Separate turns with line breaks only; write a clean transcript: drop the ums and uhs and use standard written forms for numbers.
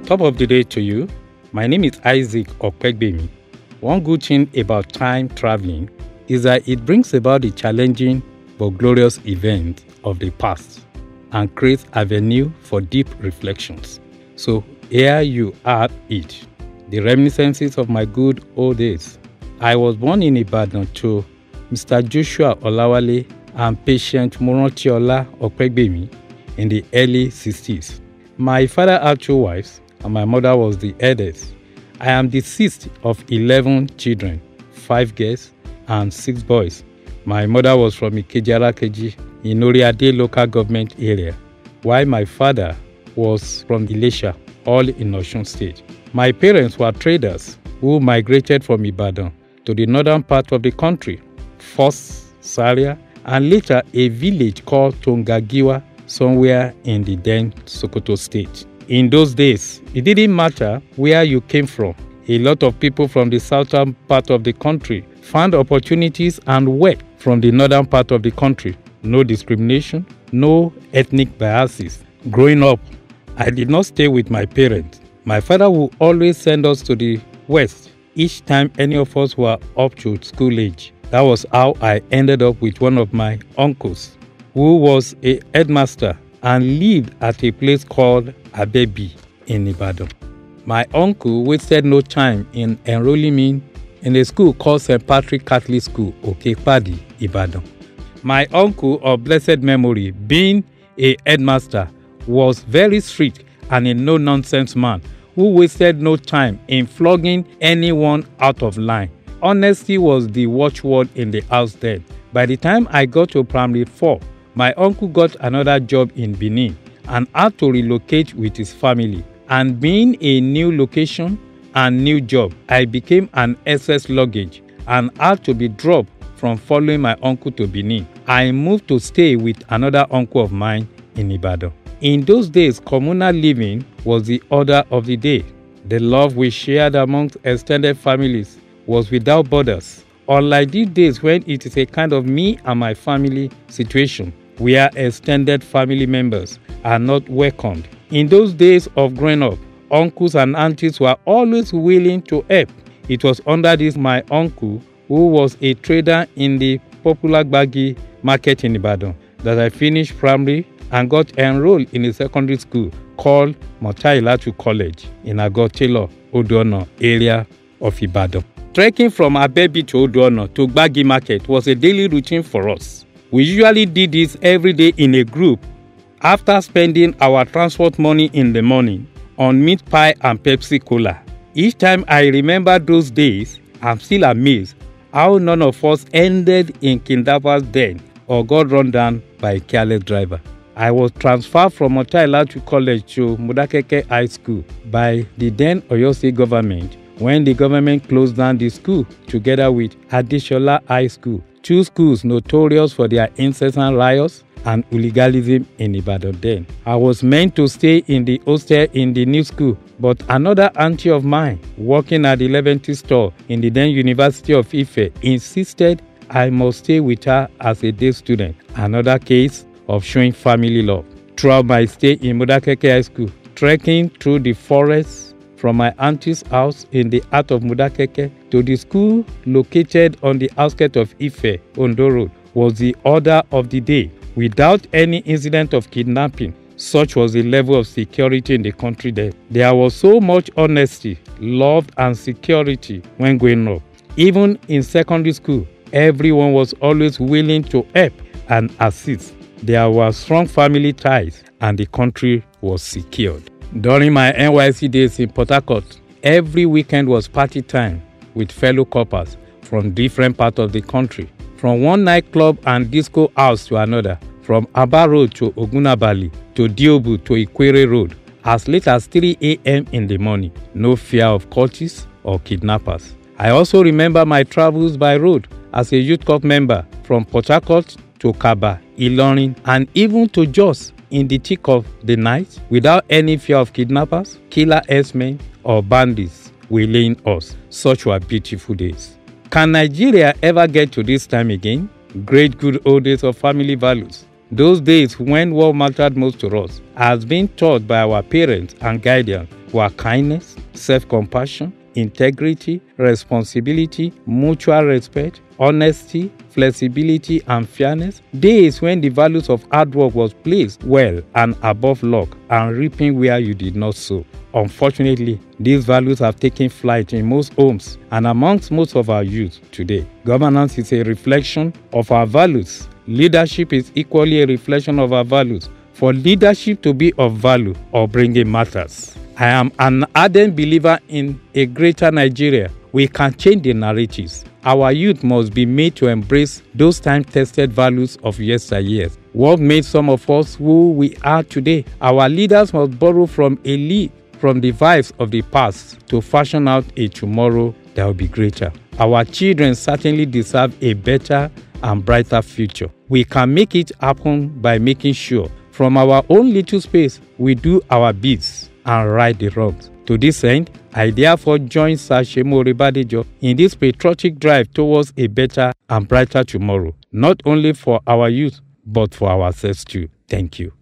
Top of the day to you. My name is Opegbemi. One good thing about time traveling is that it brings about the challenging but glorious events of the past and creates avenue for deep reflections. So here you have it, the reminiscences of my good old days. I was born in Ibadan to Mr. Joshua Olawale and patient Morantiola Opegbemi in the early 60s. My father had 2 wives and my mother was the eldest. I am the 6th of 11 children, 5 girls and 6 boys. My mother was from Ikeji in Oriade local government area, while my father was from Ilesha, all in Osun State. My parents were traders who migrated from Ibadan to the northern part of the country, first Zaria, and later a village called Tongagiwa, somewhere in the then Sokoto State. In those days, it didn't matter where you came from. A lot of people from the southern part of the country found opportunities and work from the northern part of the country. No discrimination, no ethnic biases. Growing up, I did not stay with my parents. My father would always send us to the west each time any of us were up to school age. That was how I ended up with one of my uncles, who was a headmaster and lived at a place called Abebi in Ibadan. My uncle wasted no time in enrolling me in a school called St. Patrick Catholic School, Okepadi, Ibadan. My uncle of blessed memory, being a headmaster, was very strict and a no-nonsense man who wasted no time in flogging anyone out of line. Honesty was the watchword in the house then. By the time I got to primary 4, my uncle got another job in Benin and had to relocate with his family. And being a new location and new job, I became an SS luggage and had to be dropped from following my uncle to Benin. I moved to stay with another uncle of mine in Ibadan. In those days, communal living was the order of the day. The love we shared amongst extended families was without borders. Unlike these days when it is a kind of me and my family situation, where extended family members are not welcomed. In those days of growing up, uncles and aunties were always willing to help. It was under this my uncle, who was a trader in the popular Gbagi market in Ibadan, that I finished primary and got enrolled in a secondary school called Motailatu College in Agotelo, Odono area of Ibadan. Trekking from Abebi to Odono to Gbagi market was a daily routine for us. We usually did this every day in a group after spending our transport money in the morning on meat pie and Pepsi Cola. Each time I remember those days, I'm still amazed how none of us ended in kidnappers' den or got run down by a careless driver. I was transferred from Motailatu College to Modakeke High School by the then Oyo State government when the government closed down the school together with Adeshola High School, 2 schools notorious for their incessant riots and hooliganism in Ibadan then. I was meant to stay in the hostel in the new school, but another auntie of mine working at the 11th store in the then University of Ife insisted I must stay with her as a day student. Another case of showing family love. Throughout my stay in Modakeke High School, trekking through the forests from my auntie's house in the heart of Modakeke to the school located on the outskirts of Ife, Ondo Road, was the order of the day. Without any incident of kidnapping, such was the level of security in the country then. There was so much honesty, love and security when growing up. Even in secondary school, everyone was always willing to help and assist. There were strong family ties and the country was secured. During my NYC days in Port Harcourt, every weekend was party time with fellow coppers from different parts of the country. From one nightclub and disco house to another, from Aba Road to Ogunabali to Diobu to Ikwere Road, as late as 3 a.m. in the morning. No fear of cultists or kidnappers. I also remember my travels by road as a youth corps member from Port Harcourt to Kaba, Ilorin, and even to Jos in the thick of the night without any fear of kidnappers, killer herdsmen, or bandits waylaying us. Such were beautiful days. Can Nigeria ever get to this time again? Great good old days of family values. Those days when what mattered most to us has been taught by our parents and guardians were kindness, self-compassion, integrity, responsibility, mutual respect, honesty, flexibility, and fairness. Days when the values of hard work was placed well and above luck and reaping where you did not sow. Unfortunately, these values have taken flight in most homes and amongst most of our youth today. Governance is a reflection of our values. Leadership is equally a reflection of our values. For leadership to be of value or bringing matters, I am an ardent believer in a greater Nigeria. We can change the narratives. Our youth must be made to embrace those time-tested values of yesteryear. What made some of us who we are today? Our leaders must borrow from the vibes of the past to fashion out a tomorrow that will be greater. Our children certainly deserve a better and brighter future. We can make it happen by making sure from our own little space we do our bits and right the wrongs. To this end, I therefore join Sir Seun Orebadejo in this patriotic drive towards a better and brighter tomorrow, not only for our youth, but for ourselves too. Thank you.